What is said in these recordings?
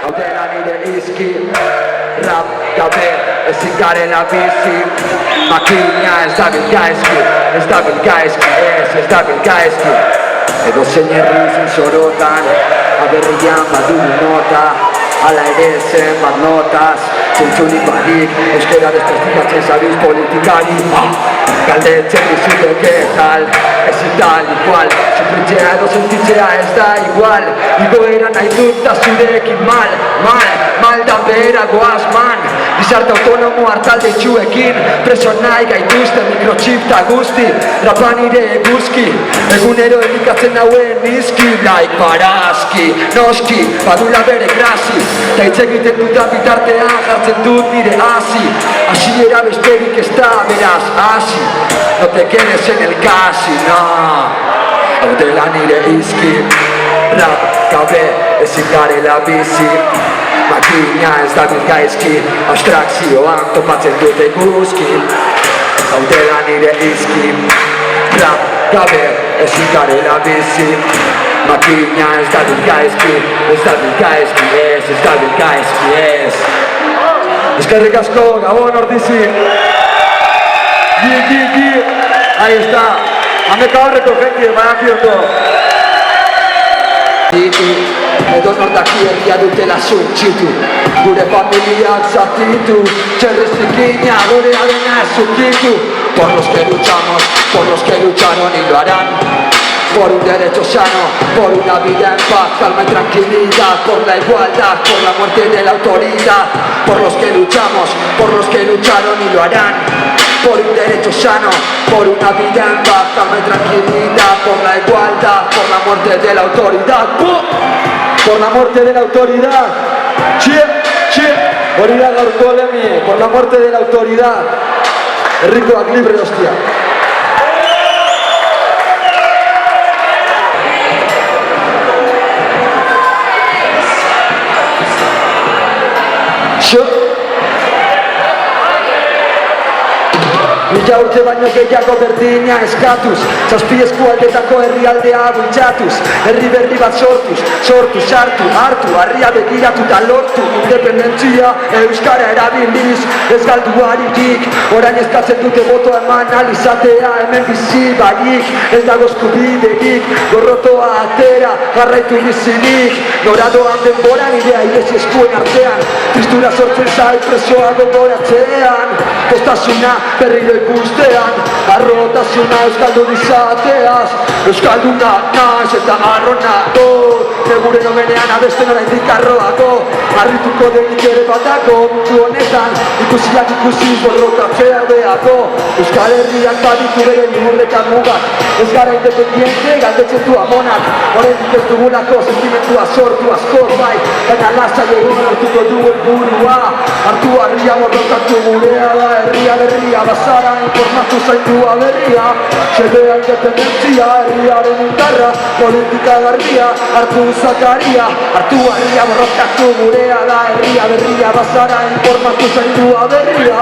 Autela nire izki, rap gabe ezin garela bizi. Makina ez dabil gaizki, ez dabil gaizki, ez dabil gaizki. Edo zein herri sorotan, aberrian badu nota. Ala ere zen bat notaz, zentzunik badik, euskera desprestikatzen zabiz politikari. Galdetzen dizute tal, ezin tal igual, sufritzea edo sentitzea ez da igual. Igoera nahi dut da zurekin mal da behera goaz man. Gizarte autonomo hartalde itxuekin, preso nahi gaituzte mikrochip ta guzti. Rapa nire eguzki, egunero elikatzen nauen nizki. Like Barazki, noski, badula bere grasi. Ta hitz egiten dutan bitartean jartzen dut nire hasi. Hasiera besterik ez da beraz hasi. No te quedes en el casi, no. Hau dela nire izki, rap gabe ezin garela bizi. Makina ez dabil gaizki, abstrakzioan topatzen dut eguzki. Hau dela nire izki, rap gabe ezin garela bizi. Makina ez dabil gaizki, ez dabil gaizki, ez dabil gaizki, ez. Eskerrik asko, Gabon Ordizi. Ahí está. Hameka horreko jenti, badaki ondo. Edo nordaki herria dutela suntxitu. Gure familiak zatitu, txerrezikina gorea dena zukitu. Por los que luchamos, por los que lucharon y lo harán. Por un derecho sano, por una vida en paz, calma y tranquilidad. Por la igualdad, por la muerte de la autoridad. Por los que luchamos, por los que lucharon y lo harán. Por un derecho sano, por una vida en paz, calma y tranquilidad. Por la igualdad, por la muerte de la autoridad. Por la muerte de la autoridad. Gorila gaurko lemi, por la muerte de la autoridad. Herrikoak libre, hostia. Mila urte baino gehiago berdina eskatuz, zazpi eskualdetako herrialdea bultzatuz. Herri berri bat sortuz, sartu, hartu, harria begiratu eta lortu. Independentzia euskara erabiliz, ez galdu haritik. Orain eskatzen dute boto eman alizatea, hemen bizi barik. Ez dago eskubiderik, gorrotoa atera, jarraitu bizinik. Noradoan denboran idea irezi eskuen artean, tristura sortzen zait presoa gogoratzean. Postasuna berriro ikustean, arrotasuna euskaldun izateaz. Euskalduna naiz eta arrona dut, negure nomenean abesten oraindik arroako. Harrituko denik ere batako mundu honetan, ikusiak ikusiz borrokatzea beako. Euskal Herriak baditu bere liburretan mugak, ez gara independiente galdetzen du amonak. Oraindik ez dugulako sentimentua sortu asko bai, baina lasai egun hartuko du helburua. Hartu harria borrokatu gurea da herria berria, bazara informatu zaindua berria. Xedea independentzia, herriaren indarra, politika garbia, hartu zakaria. Hartu harria borrokatu gurea da herria berria, bazara informatu zaindua berria.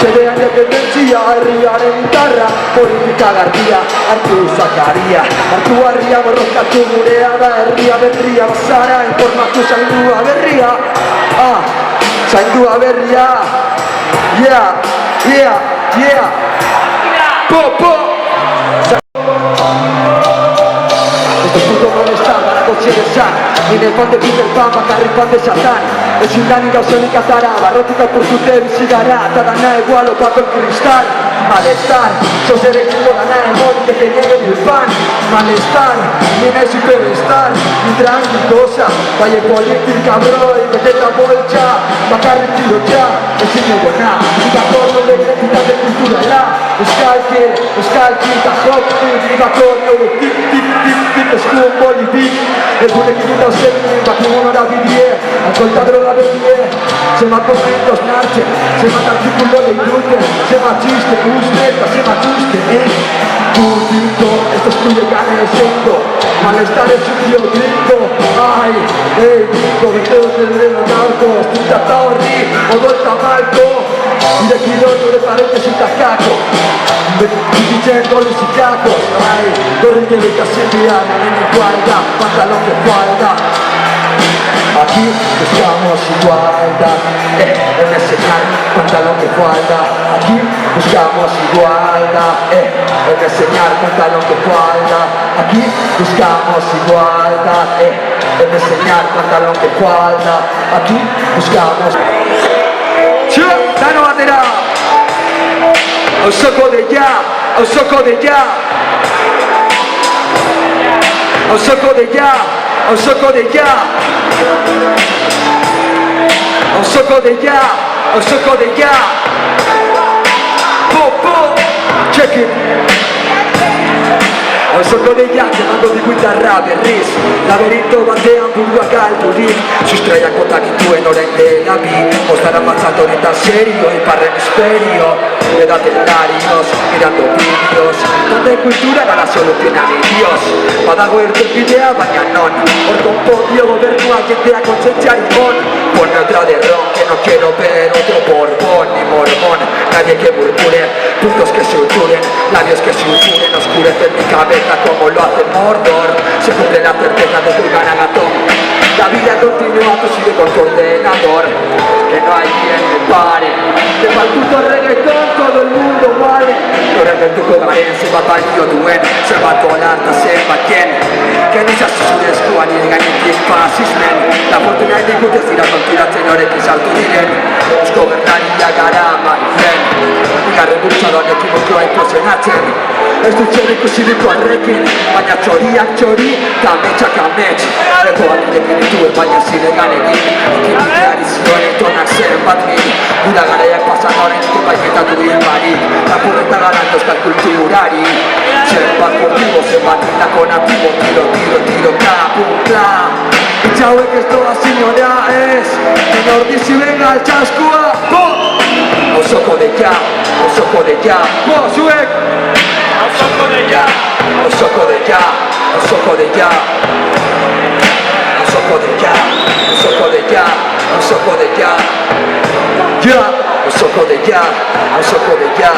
Xedea independentzia, herriaren indarra, politika garbia, hartu zakaria. Hartu harria borrokatu gurea da herria berria, bazara informatu zaindua berria. Zaindua berria. Yeah. Po. Esto es puto molestar, barago txerezan. Nire fan de Peter Pan, bakarrik fan de Satan. Ezin danik gauzenik atara, barrotik apurtute bizigara. Eta dana egual opako el cristal. Malestar, sos ere txuko dana emot, que genere el pan. Malestar, nire superstar. Ni tranqui cosa, bai epolitik cabroi, beteta boltxa. Bakarrik tirotxa, ezin egona. Nigako nire identitate kulturala. Euskalki, eta jokti. Nigako nire tip, eskuen politik. Egunekin dut hauzekin, bakigun hora bidie. Alkoita droga berdie. Zemat momentos nartzen, zemat artikulo leirute. Zemat txiste uste, eta zemat txuste, Putito, esto es tuyo que han siendo. Malestar es un tío gringo. Ay, gringo, veteos del dedo narco. Estuta torri, odo el tamalco. Irekiro nure paretes eta kako. Bizitzen goles y kakos. Ay, gorri que beka zendian, nenen igualda, pantalón que falda. Aquí buscamos igualdad, en enseñar cuenta lo que falta. Aquí buscamos igualdad, en enseñar cuenta lo que falta. Aquí buscamos igualdad, en enseñar cuenta lo que falta. Aquí buscamos. Dano bandera, al soco de ya, al soco de ya, al soco de ya, al soco de ya, al soco de ya, al soco de ya. Po, check it. Al soco de ya, chiamando di guitarra berriz Laberinto batean burua galdu dit Sustraia kotak dituen orain dela bi Ostara matzat honetan serio, ipar hemisferio Edatelarios, mirando vídeos Donde kultura gara solucionan Dios Badago erten bidea, baina non Hor konpondio gobernua jendea kontzentziari on Pone otra de ron, que no quiero ver otro Borbón ni mormón Nadie que murmure, puntos que suturen Labios que sulfuren, oscurecen mi cabeza como lo hace Mordor. Se cumple la certeza de tu gran agatón. La vida continúa, tú sigue con tu ordenador. Que no hay quien me pare. De pa'l puto reggaetón todo el mundo vale. Torre del tuco garen, se va pa'l lío duen. Se va a volar, no sepa quién. Que no se asesures kuan irgainen kin fasismen. La fortuna y digutes dira konturatzen horrekin saltu diren. Eusko bernaria gara marifen. Bigarren bultzadoan ekimokioa imposenatzen. Ez dut zer ikusirik horrekin, baina txoriak txori, eta ametsak amets. Lepoak irekin dituen, baina ziregan egin. Ekipideari zioen entonak zen bat min. Gura garaiak pasan horren ditu baiketatu dien barik. Lapurreta garan euskal kulturari. Zer bat motibo, zer bat indako natibo. Tiro, tiro, tiro, kla, pum, kla. Itxauek ez doa zinora ez. Menor dizi venga al txaskua, po! Osoko de ja, osoko de ja, po, zuek! Osoko de ya, osoko de ya, osoko de ya, osoko de ya, osoko de ya, osoko de ya, ya, osoko de ya, osoko de ya.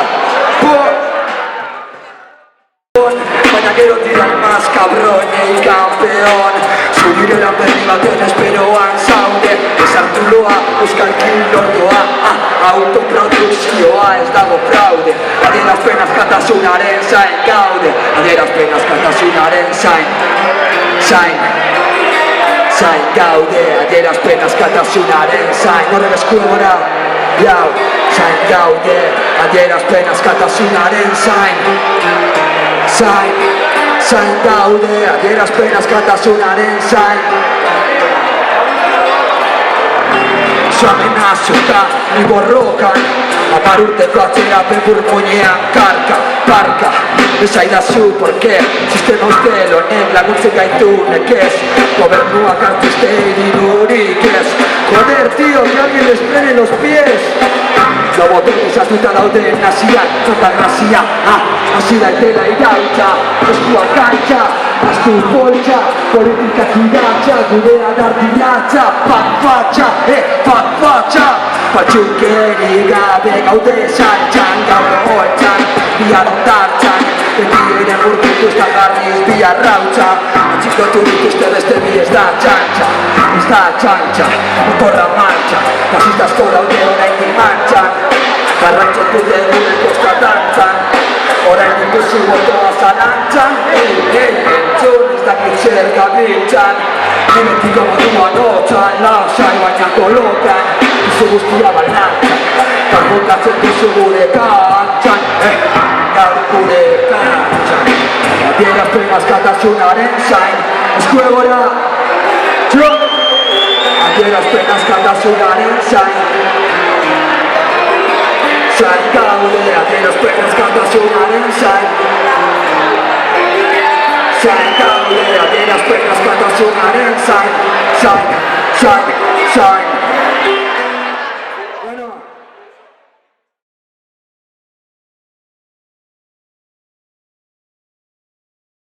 Baina gero diran más cabrón el campeón. Zubireran berri baten esperoan zaude. Esartuloa, euskal kilordoa, autoprodukzioa ez dago fraude. Adierazpen askatasunaren zain gaude. Adierazpen askatasunaren zain gaude. Adierazpen askatasunaren zain. Horren eskuegora, jau, zain gaude. Adierazpen askatasunaren zain gaude. Adierazpen askatasunaren zain. Amenazuta, ni borrokan Amar urteko atzerapen burmuinean karka, parka Esaidazu, porke Sistema ustel honek laguntzen gaitu nekez Gobernuak hartuzte irinurik ez Joder, tío, que alguien les frene los pies Lobotomizatuta dauden naziak, total nazia Hasi daitela irautza, eskuak gaitza Aztu poltsa, politika giratza Gudea dardilatza, fatfatxa, fatfatxa Patxukeri gabe gaude saltxan Gaur holtzan, bihar ondartzan Betiren urkutu ez da garriz bihar rautza Atxikotu dituzte beste bi ez da txantxa Ez da txantxa, motorra martxa Fasistazko daude orain martxan Garrantzot dute gure kosta dantzan Orain ikusi botoa zalantzan entzun ez dakit zer gabiltzan Hemetiko modua notzan, lasai baina kolokan Izu guztia balantzan, karbokatzen duzu gure kantzan Gaur gure kantzan Adierazpen askatasunaren zain Eskuegora, txo! Adierazpen askatasunaren zain Zain gaude, adierazpen askatasunaren zain Zain gaude, adierazpen askatasunaren zain Zain